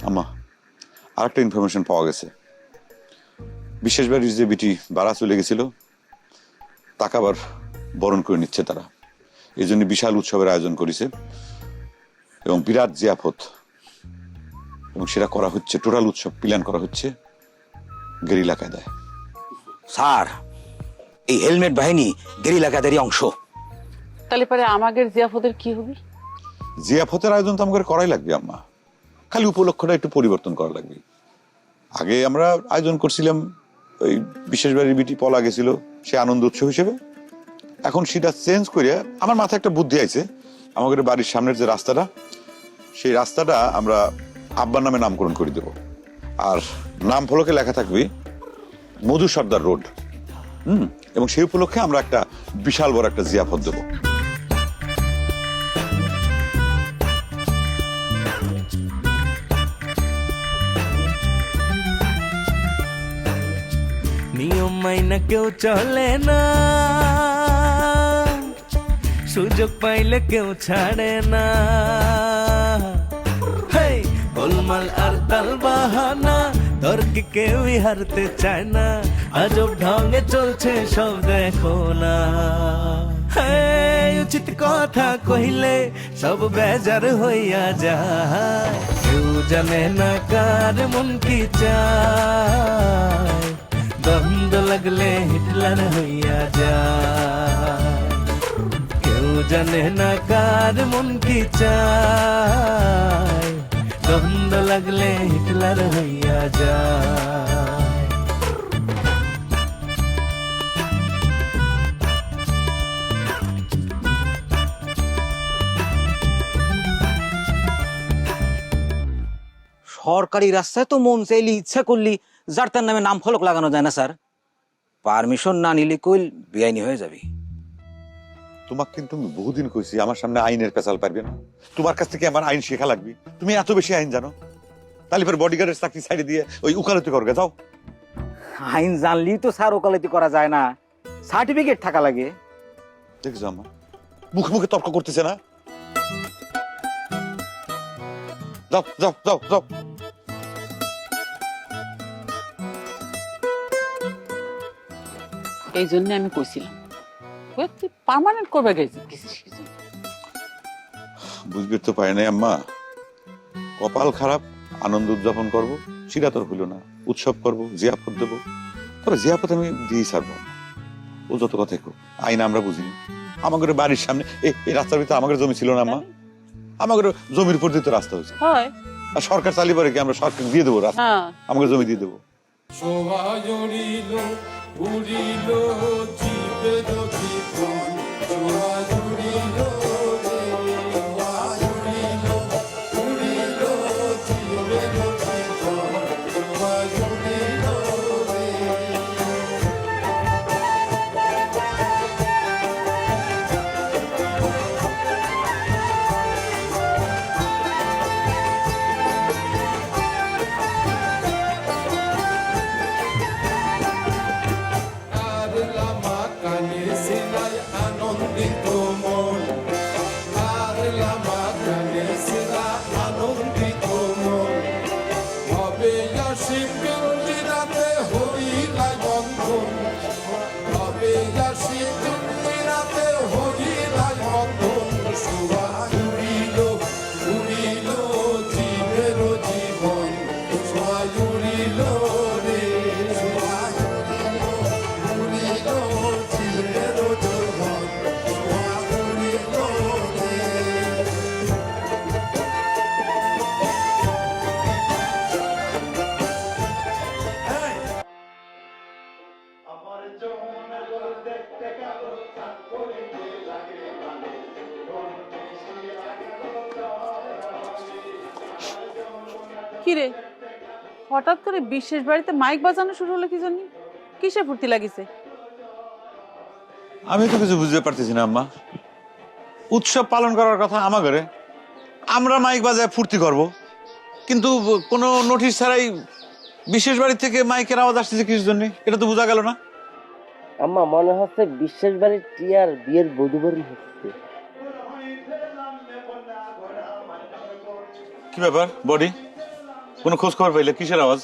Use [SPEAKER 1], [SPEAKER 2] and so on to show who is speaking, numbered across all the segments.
[SPEAKER 1] আম্মা, আরেকটা ইনফরমেশন পাওয়া গেছে। বিশেষ বাড়ির যে বিটি বাড়া চলে গেছিল, তাকে আবার বরণ করে নিচ্ছে তারা। এই জন্য বিশাল উৎসবের আয়োজন করেছে এবং বিরাট জিয়াফত, এবং সেটা করা হচ্ছে, টোটাল উৎসব প্ল্যান করা হচ্ছে গেরিলা কায়দায়।
[SPEAKER 2] স্যার, এই হেলমেট বাহিনী গেরিলা কাদেরই অংশ।
[SPEAKER 3] তাহলে পরে আমাদের জিয়াফতের কি হবে?
[SPEAKER 1] জিয়াফতের আয়োজন তো আমাদের করাই লাগবে আম্মা, খালি উপলক্ষটা একটু পরিবর্তন করা লাগবে। আগে আমরা আয়োজন করছিলাম ওই বিশেষ বাড়ির বিটি পলা গেছিল সে আনন্দ উৎসব হিসেবে। এখন সেটা চেঞ্জ করে আমার মাথায় একটা বুদ্ধি আইছে, আমাদের বাড়ির সামনের যে রাস্তাটা, সেই রাস্তাটা আমরা আব্বার নামে নামকরণ করে দেব। আর নাম ফলকে লেখা থাকবে মধু সর্দার রোড। এবং সেই উপলক্ষে আমরা একটা বিশাল বড় একটা জিয়াফত দেব।
[SPEAKER 4] নিয়ম মাইনা কেউ চলে না, সুযোগ পাইলে কেউ ছাড়ে না। হেই, গোলমাল আর তাল বাহানা, তর্কে কেউই হারতে চায় না। আজব ঢঙে চলছে সব দেখো না। হেই, উচিত কথা কহিলে সব বেজার হইয়া যায়। কেউ জানে না কার মন কি চায়, দ্বন্দ্ব লাগলে হিটলার হইয়া যায়। কেউ জানে না কার মন কি চায়, দ্বন্দ্ব লাগলে হিটলার হইয়া যায়।
[SPEAKER 2] সরকারি রাস্তায় তো মন চাইলি ইচ্ছা করলি যার তার নামে নাম ফলক লাগানো যায় না স্যার। পারমিশন না নিলে কইল বেআইনি হয়ে যাবে।
[SPEAKER 1] তোমাকে কিন্তু আমি বহুদিন কইছি আমার সামনে আইনের পেছাল পারবে না। তোমার কাছ থেকে আমার আইন শেখা লাগবে। তুমি এত বেশি আইন জানো, তাহলে ফের বডিগার্ডের চাকরি সাইডে দিয়ে ওই উকালতি করবে যাও।
[SPEAKER 2] আইন জানলেই তো স্যার ওকালতি করা যায় না, সার্টিফিকেট থাকা লাগে।
[SPEAKER 1] দেখছো আমার মুখে মুখে তর্ক করতেছে না। যাও যাও যাও যাও।
[SPEAKER 3] এই জন্য আমি কইছিলাম তুই পার্মানেন্ট করবে গেছিস।
[SPEAKER 1] বুঝবে তো পারে নাই আম্মা, কপাল খারাপ। আনন্দ উদযাপন করবো সেটা তোর হইল না, উৎসব করবো, জিয়াফত দেবো। তবে জিয়াফত আমি দিয়েই ছাড়বো। ও যত কথা হোক, আইন আমরা বুঝিনি। আমাদের বাড়ির সামনে এই রাস্তার ভিতরে আমাদের জমি ছিল না আম্মা, আমাদের জমির উপর দিয়ে তো রাস্তা হয়েছে।
[SPEAKER 3] হয়
[SPEAKER 1] আর সরকার চালিয়ে পারে কি আমরা সরকার দিয়ে দেবো রাস্তা, আমাদের জমি দিয়ে দেবো।
[SPEAKER 3] কিরে হঠাৎ করে বিশেষ বাড়িতে মাইক বাজানো শুরু হলো কি জন্য? কিসে ফুর্তি লাগিছে?
[SPEAKER 1] আমি তো কিছু বুঝতে পারতেছি না আম্মা। উৎসব পালন করার কথা আমাদের, আমরা মাইক বাজায় ফুর্তি করব, কিন্তু কোনো নোটিশ ছাড়াই বিশেষ বাড়ি থেকে মাইকের আওয়াজ আসতেছে কিসের জন্য? এটা তো বোঝা গেল না।
[SPEAKER 5] আম্মা মনে হচ্ছে বিশেষ বাড়ির টিয়ার বিয়ের বধূবরণ হচ্ছে।
[SPEAKER 1] কি ব্যাপার বডি, কোনো খোঁজ খবর পাইলে? কিসের আওয়াজ?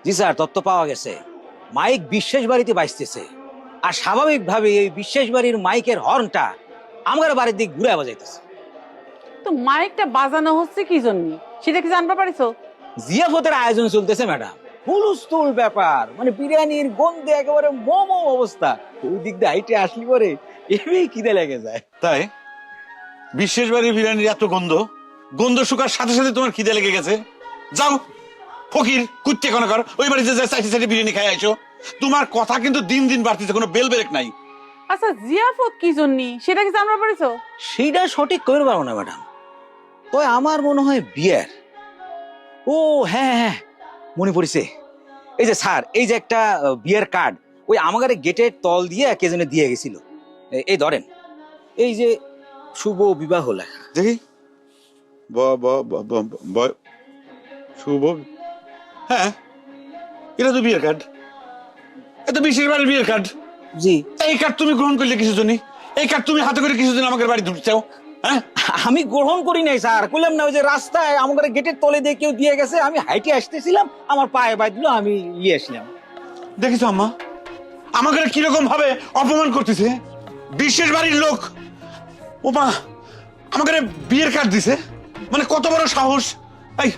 [SPEAKER 2] জি স্যার, তথ্য পাওয়া গেছে মাইক বিশ্বাস বাড়িতে বাজতেছে। আর স্বাভাবিকভাবে এই বিশ্বাস বাড়ির মাইকের হর্নটা আমার বাড়ির দিক ঘুরে বাজাইতেছে।
[SPEAKER 3] তো মাইকটা বাজানো হচ্ছে কি জন্য সেটা কি জানতে পারিছো?
[SPEAKER 2] জিয়াফতের আয়োজন চলতেছে ম্যাডাম, হুলস্থুল ব্যাপার, মানে বিরিয়ানির গন্ধে একেবারে মোমো অবস্থা। ওই দিক দিয়ে হাইটে আসলি পরে এমনি খিদে লেগে যায়।
[SPEAKER 1] তাই বিশেষ বাড়ির বিরিয়ানির এত গন্ধ, গন্ধ শুকার সাথে সাথে তোমার খিদে লেগে গেছে? যাও ফকির কুত্তে কোন কর, ওই বাড়িতে যা চাইতে চাইতে বিরিয়ানি খাই আইছো। তোমার কথা কিন্তু দিন দিন বাড়তেছে, কোনো বেল ব্রেক নাই।
[SPEAKER 3] আচ্ছা জিয়াফত কি জন্য সেটা কি জানতে পারিছো?
[SPEAKER 2] সেইটা সঠিক করে পারবো না ম্যাডাম, তো আমার মনে হয় বিয়ার। ও হ্যাঁ হ্যাঁ মনে পড়েছে, এই যে স্যার, এই যে একটা বিয়ার কার্ড ওই আমাদের গেটের তল দিয়ে কে যেন দিয়ে গেছিল। এই ধরেন, এই যে শুভ বিবাহ লেখা।
[SPEAKER 1] দেখি শুভ, হ্যাঁ এটা তো বিয়ের কার্ড, এটা বিশেষ বাড়ির বিয়ের কার্ড।
[SPEAKER 2] জি,
[SPEAKER 1] এই কার্ড তুমি গ্রহণ করলে কিছুর জন্য? এই কার্ড তুমি হাতে করে কিছুর জন্য আমাদের বাড়ি ঢুকতে চাও? হ্যাঁ,
[SPEAKER 2] আমি গ্রহণ করি নাই স্যার, বললাম না ওই যে রাস্তায় আমাদের গেটের তলে দিয়ে কেউ দিয়ে গেছে, আমি হাইটে আসতেছিলাম, আমার পায়ে বাঁধলো, আমি নিয়ে আসলাম।
[SPEAKER 1] দেখেছো আম্মা আমাকে কিরকম ভাবে অপমান করতেছে বিশেষ বাড়ির লোক। ও মা, আমাকে বিয়ের কার্ড দিছে, মানে কত বড় সাহস! এই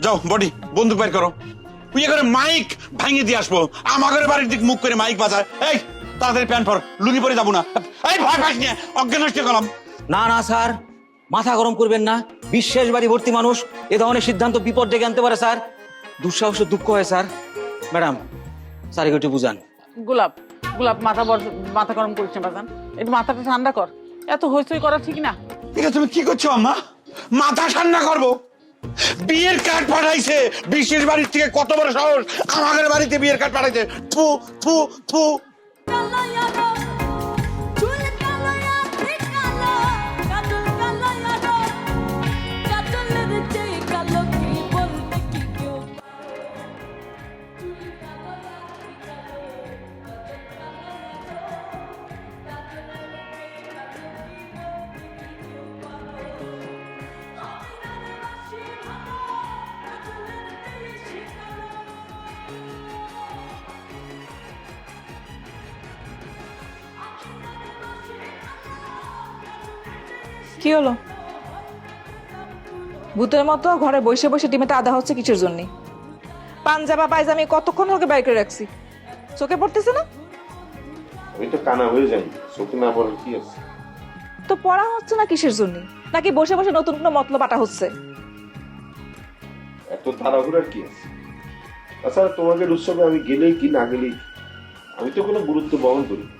[SPEAKER 1] যাও বডি বন্দুক বের করো, ইয়ে করে মাইক ভাঙিয়ে দিয়ে আসবো। আমাদের বাড়ির দিক মুখ করে মাইক বাজায়। এই তাড়াতাড়ি প্যান্ট পর, লুঙ্গি পরে যাবো না। এই ভয় পাস নিয়ে অজ্ঞান হচ্ছে গেলাম।
[SPEAKER 2] না না স্যার, মাথা গরম করবেন না, বিশ্বাস বাড়ি ভর্তি মানুষ, এ ধরনের সিদ্ধান্ত বিপদ ডেকে আনতে পারে স্যার। দুঃসাহসের দুঃখ হয় স্যার। ম্যাডাম স্যার একটু বুঝান।
[SPEAKER 3] গোলাপ গোলাপ মাথা গরম করিস না বাজান, একটু মাথাটা ঠান্ডা কর। এত হইচই করা ঠিক না।
[SPEAKER 1] এটা তুমি কি করছো আম্মা? মাথা ঠান্ডা করবো? বিয়ের কার্ড পাঠাইছে বিশেষ বাড়ির থেকে, কত বড় সাহস আমাদের বাড়িতে বিয়ের কার্ড পাঠাইছে। থু থু থু।
[SPEAKER 6] কি হলো? ভূতের মতো ঘরে বসে বসে টিমেতে আদা হচ্ছে কিসের জন্য? পাঞ্জাবা পায়জামি কতক্ষণ ওকে বাইর করে রাখছি, চোখে পড়তেছে না?
[SPEAKER 7] আমি তো কানা হয়ে যাই, চোখে না পড়ার কি আছে?
[SPEAKER 6] তো পড়া হচ্ছে না কিসের জন্য? নাকি বসে বসে নতুন কোনো মতলব আটা হচ্ছে?
[SPEAKER 7] এত তাড়াহুড়ার কি আছে? তাছাড়া তোমাদের উৎসবে আমি গেলেই কি না গেলেই আমি তো কোনো গুরুত্ব বহন করি না।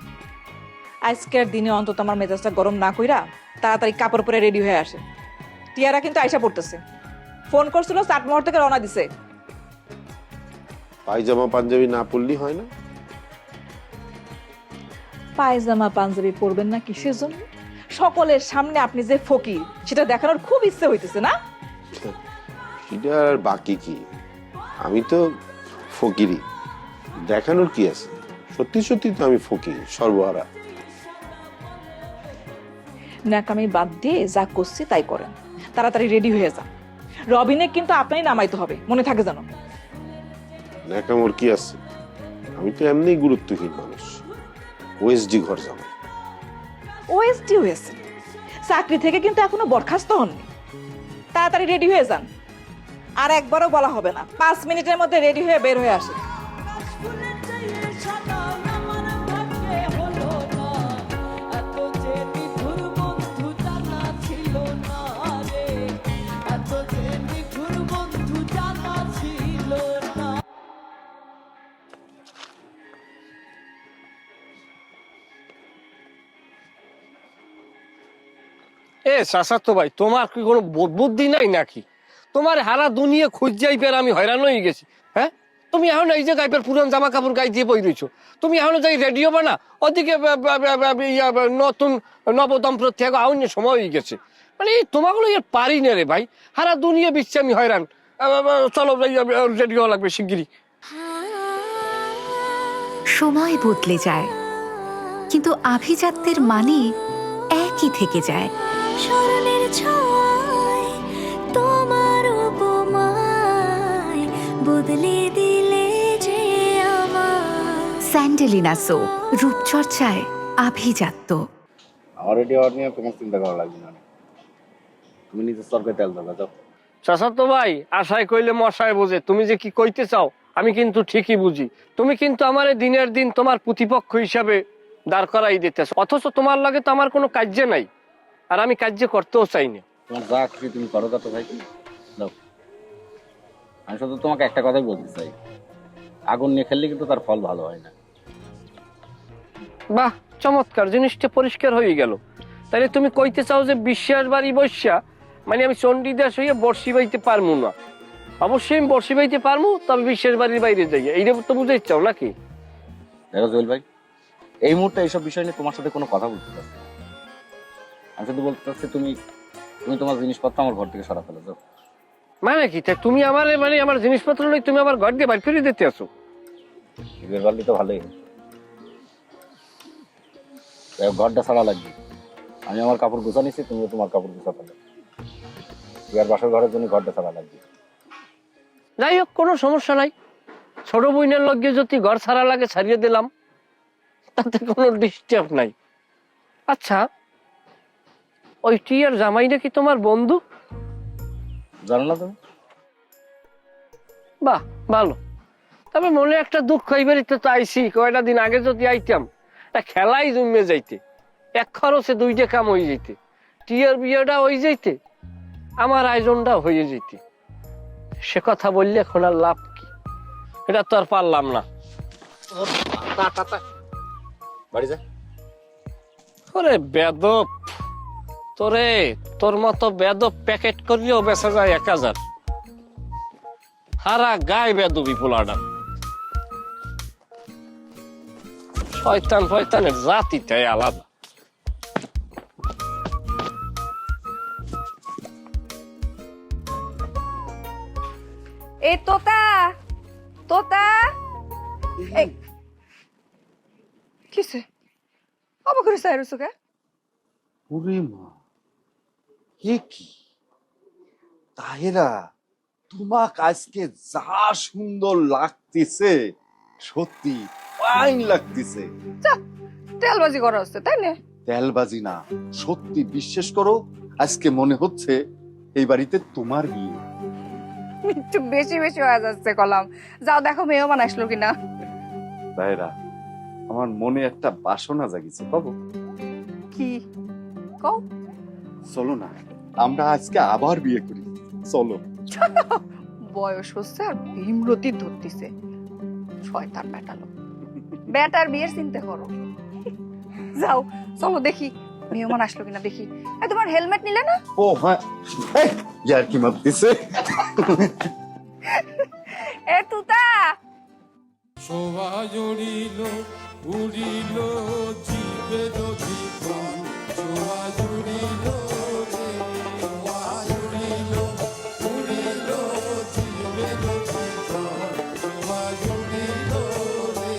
[SPEAKER 6] আজকের দিনে অন্তত আমার মেজাজটা গরম না কইরা তাড়াতাড়ি কাপড় পরে রেডি হয়ে আসে। টিয়ারা কিন্তু আয়সা পড়তেছে, ফোন করছিল 7 মুহূর্ত থেকে রওনা দিছে।
[SPEAKER 7] পায়জামা পাঞ্জাবি না পরলেই হয় না?
[SPEAKER 6] পায়জামা পাঞ্জাবি পরবেন না কিসের জন্য? সকলের সামনে আপনি যে ফকির সেটা দেখানোর খুব ইচ্ছে হইতেছে না?
[SPEAKER 7] সেটা আর বাকি কি, আমি তো ফকিরি, দেখানোর কি আছে? সত্যি সত্যি তো আমি ফকির, সর্বহারা।
[SPEAKER 6] ন্যাকামি বাদ দিয়ে যা করছি তাই করেন, তাড়াতাড়ি রেডি হয়ে যান। রবিনে কিন্তু আপনারই নামাইতে হবে, মনে থাকে জানো।
[SPEAKER 7] ন্যাকামোর কি আছে? আমি তো এমনিই গুরুত্বহীন মানুষ, ওএসডি ঘর জামাই।
[SPEAKER 6] ওএসডি হয়েছে, চাকরি থেকে কিন্তু এখনো বরখাস্ত হননি। তাড়াতাড়ি রেডি হয়ে যান, আর একবারও বলা হবে না, 5 মিনিটের মধ্যে রেডি হয়ে বের হয়ে আসে।
[SPEAKER 8] এ চাচাতো ভাই, তোমার কি কোনো বোধ বুদ্ধি নাই নাকি? তোমার হারা দুনিয়া খুঁজ যাইবার আমি হয়রান হয়ে গেছি। হ্যাঁ, তুমি এখন এই যে গাইবার পুরান জামা কাপড় গায়ে দিয়ে বই রয়েছো, তুমি এখন যাই রেডিও বানা, ওদিকে নতুন নবদম্পতি থেকে আউনের সময় হয়ে গেছে। মানে তোমাগুলো এর পারি না রে ভাই, হারা দুনিয়া বিচ্ছে আমি হয়রান। চলো রেডিও লাগবে শিগগিরই।
[SPEAKER 9] সময় বদলে যায়, কিন্তু আভিজাত্যের মানে একই থেকে যায়। স্মরণের ছয় তোমার উপমান স্যান্ডেলিনা সো রূপচর্চায় আভিজাত্য।
[SPEAKER 10] আমার রেডি হওয়ার নিয়ে তোমার চিন্তা করা লাগবে না, তুমি নিজের তরকারি তেল দাও যাও।
[SPEAKER 8] চাচাতো ভাই, আশায় কইলে মশায় বোঝে। তুমি যে কি কইতে চাও আমি কিন্তু ঠিকই বুঝি। তুমি কিন্তু আমার দিনের দিন তোমার প্রতিপক্ষ হিসাবে দাঁড় করাই দিতেছ, অথচ তোমার লাগে তো আমার কোনো কার্য নাই, আর আমি কার্য করতেও চাই না।
[SPEAKER 10] তোমার যা খুশি তুমি করো তো ভাই, দাও। আমি শুধু তোমাকে একটা কথাই বলতে চাই, আগুন নিয়ে খেললে কিন্তু তার ফল ভালো হয় না।
[SPEAKER 8] বাহ, চমৎকার, জিনিসটা পরিষ্কার হয়ে গেল। তাহলে তুমি কইতে চাও যে বিশ্বাস বাড়ি বসা মানে আমি চণ্ডীদাস হইয়া বর্ষি বাইতে পারবো না? অবশ্যই আমি বর্ষি বাইতে পারবো, তবে বিশ্বাস বাড়ির বাইরে যাই, এইটা তো বুঝাই চাও নাকি?
[SPEAKER 10] দেখো জুয়েল ভাই, এই মুহূর্তে এইসব বিষয় নিয়ে তোমার সাথে কোনো কথা বলতে চাচ্ছি না। আমি শুধু বলতে চাচ্ছি তুমি তুমি তোমার জিনিসপত্র আমার ঘর থেকে সরা ফেলে যাও।
[SPEAKER 8] মানে কি তাই? তুমি আমার মানে আমার জিনিসপত্র নই, তুমি আমার ঘর দিয়ে বাইর করে দিতে আসো?
[SPEAKER 10] বিয়ের বাড়ি তো ভালোই, ঘরটা ছাড়া লাগবে। আমি আমার কাপড় গুছা নিচ্ছি, তুমিও তোমার কাপড় গুছা ফেলো। বিয়ার বাসার ঘরের জন্য ঘরটা ছাড়া লাগবে।
[SPEAKER 8] যাই হোক, কোনো সমস্যা নাই। ছোট বইনের লগে যদি ঘর ছাড়া লাগে ছাড়িয়ে দিলাম, তাতে কোনো ডিস্টার্ব নাই। আচ্ছা, ওই টিয়ার জামাই নাকি তোমার বন্ধু?
[SPEAKER 10] জানো না তুমি?
[SPEAKER 8] বাহ, ভালো। তবে মনে একটা দুঃখ, এই বাড়িতে তো আইসি, কয়টা দিন আগে যদি আইতাম তা খেলাই জমে যাইতে, এক খরচে দুইটা কাম হয়ে যেতে, টিয়ার বিয়েটা হয়ে যাইতে, আমার আয়োজনটা হয়ে যেতে। সে কথা বললে এখন আর লাভ কি? এটা তো আর পারলাম না।
[SPEAKER 10] বাড়ি যা।
[SPEAKER 8] ওরে বেদব, তোরে তোর মতো বেদব প্যাকেট করলেও বেচা যায় 1000। হারা গায়ে বেদবি পোলাটা। শয়তান ফয়তানের জাতিটাই আলাদা।
[SPEAKER 6] এই তোতা, তোতা, এই কিসে অবাক করে চাই রুসুকে?
[SPEAKER 11] ওরে মা, এ কি তাহেরা, তোমাক আজকে যা সুন্দর লাগতেছে, সত্যি ফাইন লাগতেছে।
[SPEAKER 6] তেলবাজি করা হচ্ছে তাই না?
[SPEAKER 11] তেলবাজি না, সত্যি বিশ্বাস করো, আজকে মনে হচ্ছে এই বাড়িতে তোমার বিয়ে।
[SPEAKER 6] একটু বেশি বেশি হয়ে যাচ্ছে কলাম। যাও দেখো মেহমান আসলো কিনা।
[SPEAKER 11] তাহেরা, আমার মনে একটা বাসনা জাগিছে, বাবু।
[SPEAKER 6] কি কও?
[SPEAKER 11] চলো না, আমরা আজকে আবার বিয়ে করি, চলো।
[SPEAKER 6] বয়স হচ্ছে আর ভীমরতি ধরতিছে, শয়তান বেটালো। বেটার বিয়ের চিন্তা করো। যাও চলো দেখি মেহমান আসলো কিনা দেখি। এই তোমার হেলমেট নিলে না?
[SPEAKER 11] ও হ্যাঁ, ইয়ার কি মারতেছে।
[SPEAKER 6] এ তুতা,
[SPEAKER 4] শোভা জড়িল উড়িল জীবের জীবন, শোভা জড়িল রে, শোভা জড়িল উড়িল জীবের জীবন, শোভা জড়িল রে।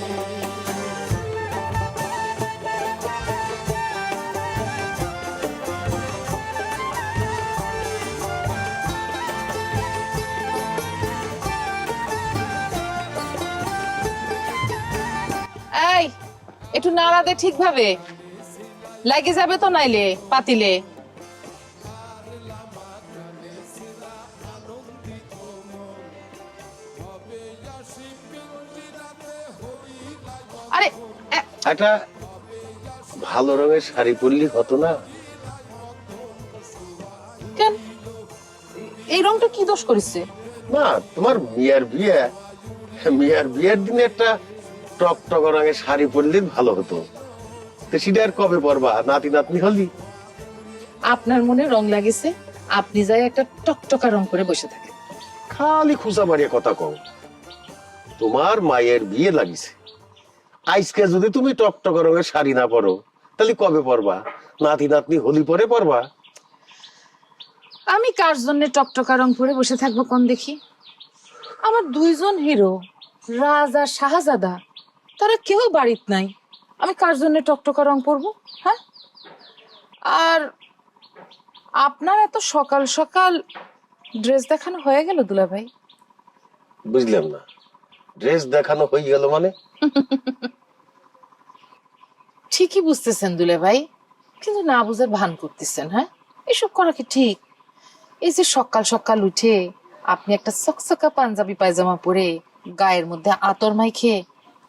[SPEAKER 3] এই একটু নাড়া দে ঠিকভাবে, লাগে যাবে তো নাইলে পাতিলে। আরে
[SPEAKER 7] একটা ভালো রঙের শাড়ি পরলি হতো না?
[SPEAKER 3] কেন, এই রংটা কি দোষ করেছে?
[SPEAKER 7] না, তোমার মিয়ার বিয়ের দিনে একটা টকটক রঙের শাড়ি পরলে ভালো হতো। তো সেটা আর কবে পরবা? নাতি নাতনি হলি।
[SPEAKER 3] আপনার মনে রং লাগেছে, আপনি যাই একটা টকটকা রং করে বসে থাকেন।
[SPEAKER 7] খালি খুঁজা মারিয়া কথা কও। তোমার মায়ের বিয়ে লাগিছে, আজকে যদি তুমি টকটক রঙের শাড়ি না পরো তাহলে কবে পরবা? নাতি নাতনি হলি পরে পরবা।
[SPEAKER 3] আমি কার জন্য টকটকা রং পরে বসে থাকবো কোন দেখি? আমার দুইজন হিরো, রাজা শাহজাদা, তারা কেউ বাড়িত নাই, আমি কার জন্য টকটকা রং পরবো? হ্যাঁ, আর আপনার এত সকাল সকাল ড্রেস দেখানো হয়ে গেল দুলা ভাই?
[SPEAKER 7] বুঝলাম না, ড্রেস দেখানো হয়ে গেল মানে?
[SPEAKER 3] ঠিকই বুঝতেছেন দুলে ভাই, কিন্তু না বুঝার ভান করতেছেন। হ্যাঁ, এসব করা কি ঠিক? এই যে সকাল সকাল উঠে আপনি একটা চকচকা পাঞ্জাবি পায়জামা পরে গায়ের মধ্যে আতর মাইখে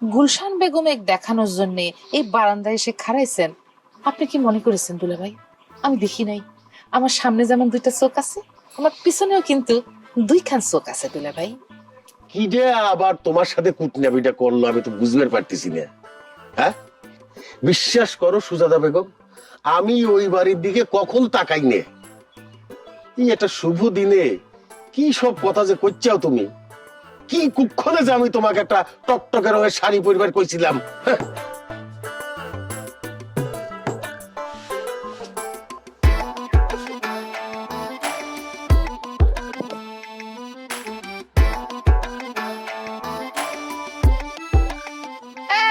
[SPEAKER 3] গুলশান বেগমে দেখানোর জন্য এই বারান্দায় এসে খাড়াইছেন, আপনি কি মনে করেছেন দুলে ভাই আমি দেখি নাই? আমার সামনে যেমন দুইটা চোখ আছে, আমার পিছনেও কিন্তু দুইখান চোখ আছে দুলে ভাই।
[SPEAKER 7] কি যে আবার তোমার সাথে কুটনাবিটা করলো আমি তো বুঝতে পারতেছি না। হ্যাঁ, বিশ্বাস করো সুজাতা বেগম, আমি ওই বাড়ির দিকে কখন তাকাই নে। এই একটা শুভ দিনে কি সব কথা যে করছাও তুমি, কি কুক্ষণে যে আমি তোমাকে একটা টকটকে রঙের শাড়ি পরিবার কইছিলাম। হ্যাঁ।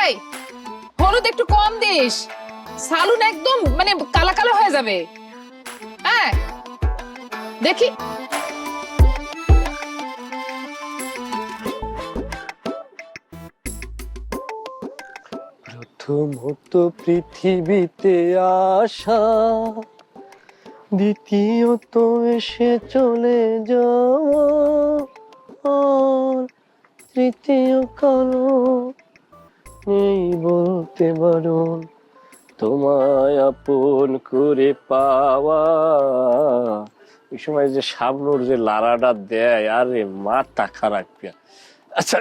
[SPEAKER 3] এই হলুদ একটু কম দিস, সালুন একদম মানে কালা কালো হয়ে যাবে। হ্যাঁ দেখি।
[SPEAKER 8] প্রথমত পৃথিবীতে আসা, দ্বিতীয়ত এসে চলে যাওয়া, আর তৃতীয় কারণ নেই বলতে বারণ তোমায় আপন করে পাওয়া। এই সময় যে শাবনুর যে লারাটা দেয়, আরে মাথা খারাপ। আচ্ছা,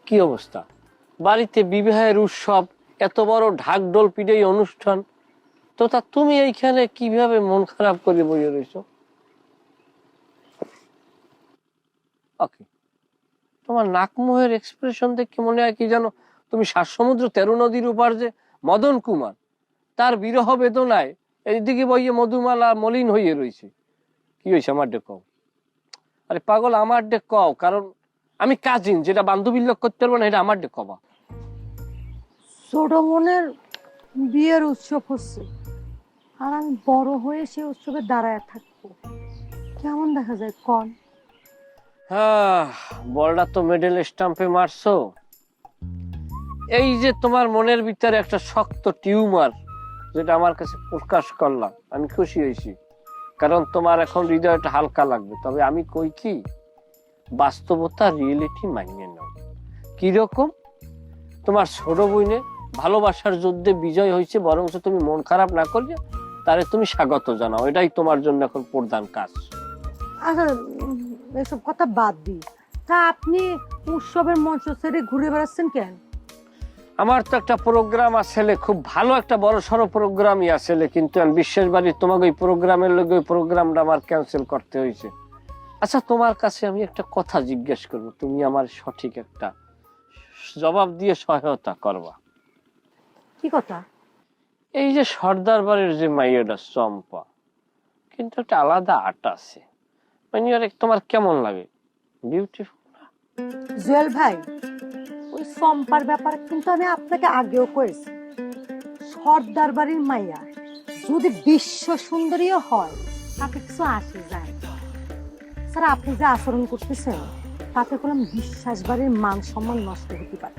[SPEAKER 8] কি অবস্থা বাড়িতে? বিবাহের উৎসব, এত বড় ঢাকঢোল পিটাই অনুষ্ঠান, তো তা তুমি এইখানে কিভাবে মন খারাপ করে বসে রয়েছো? ওকে, তোমার নাকমোহের এক্সপ্রেশন দেখে মনে হয় কি জানো, তুমি 7 সমুদ্র 13 নদীর উপর যে মদন কুমার, তার বিরহ বেদনায় এইদিকে বইয়ে মধুমালা মলিন হয়ে রয়েছে। কি হয়েছে আমার ডে কও? আরে পাগল, আমার ডে কও, কারণ আমি কাজিন, যেটা বান্ধবীর লোক করতে পারবো না, এটা আমার ডে কবা।
[SPEAKER 12] ছোট বোনের বিয়ের উৎসব হচ্ছে, আর আমি বড় হয়ে সে উৎসবে দাঁড়ায় থাকবো, কেমন দেখা যায় কন?
[SPEAKER 8] হ্যাঁ, বলটা তো মেডেল স্টাম্পে মারছো। এই যে তোমার মনের ভিতরে একটা শক্ত টিউমার, যেটা আমার কাছে প্রকাশ করলাম, আমি খুশি হয়েছি, কারণ তোমার এখন হৃদয়টা হালকা লাগবে। তবে আমি কই কি, বাস্তবতা রিয়েলিটি মানিয়ে নাও। কিরকম? তোমার ছোট বইনে ভালোবাসার যুদ্ধে বিজয় হয়েছে, বরং তুমি মন খারাপ না করলে তারে তুমি স্বাগত জানাও, এটাই তোমার জন্য এখন প্রধান কাজ।
[SPEAKER 12] আচ্ছা, এসব কথা বাদ দিই, তা আপনি উৎসবের মঞ্চ ছেড়ে ঘুরে বেড়াচ্ছেন কেন?
[SPEAKER 8] আমার তো একটা প্রোগ্রাম আসলে, খুব ভালো একটা বড় সড়ো প্রোগ্রামই আসলে, কিন্তু আমি বিশেষ বাড়ি তোমাকে ওই প্রোগ্রামের লোক ওই প্রোগ্রামটা আমার ক্যান্সেল করতে হয়েছে। আচ্ছা, তোমার কাছে আমি একটা কথা জিজ্ঞেস করবো, তুমি আমার সঠিক একটা জবাব দিয়ে সহায়তা করবা।
[SPEAKER 12] কি কথা?
[SPEAKER 8] এই যে সর্দার বাড়ির যে মাইয়াটা চম্পা, কিন্তু একটা আলাদা আট আছে, মানে তোমার কেমন লাগে? বিউটিফুল।
[SPEAKER 12] জুয়েল ভাই, ওই সম্পার ব্যাপারে কিন্তু আমি আপনাকে আগেও কয়েছি, সর্দার বাড়ির মাইয়া যদি বিশ্ব সুন্দরীও হয় তাতে কিছু আসে যায়। স্যার, আপনি যে আচরণ করতেছেন তাতে কোনো বিশ্বাস বাড়ির মান সম্মান নষ্ট হতে পারে।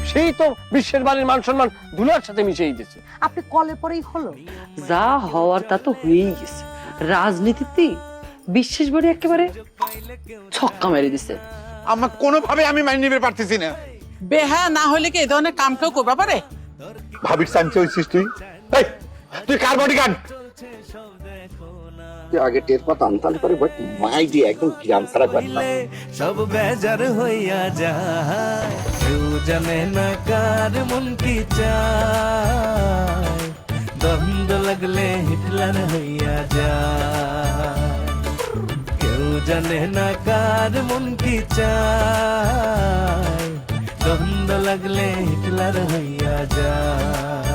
[SPEAKER 8] সেই তো বিশ্বের বাড়ির মান সম্মান ধুলার সাথে মিশিয়ে দিয়েছে।
[SPEAKER 12] আপনি কলে পরেই হলো,
[SPEAKER 13] যা হওয়ার তা তো হয়েই গেছে। রাজনীতিতে বিশেষ বাড়ি একেবারে ছক্কা মেরে দিছে।
[SPEAKER 14] আমার কোনোভাবে আমি মাইনে নিতে পারতেছি না।
[SPEAKER 13] বেহা না হলে কি এই ধরনের কাম কেউ করবা পারে?
[SPEAKER 1] ভাবির চান্সে হয়েছিস তুই? এই, তুই কার বডি গার্ড?
[SPEAKER 11] আগে টের পাতাম, তাহলে পরে মাই দিয়ে একদম গ্রাম ছাড়া করতাম।
[SPEAKER 4] সব বেজার হইয়া যায়, কেউ জানে না কার মন কি চায়, দ্বন্দ্ব লাগলে হিটলার হইয়া যায়, কেউ জানে না কার মন কি চায়, দ্বন্দ্ব লাগলে হিটলার হইয়া যায়।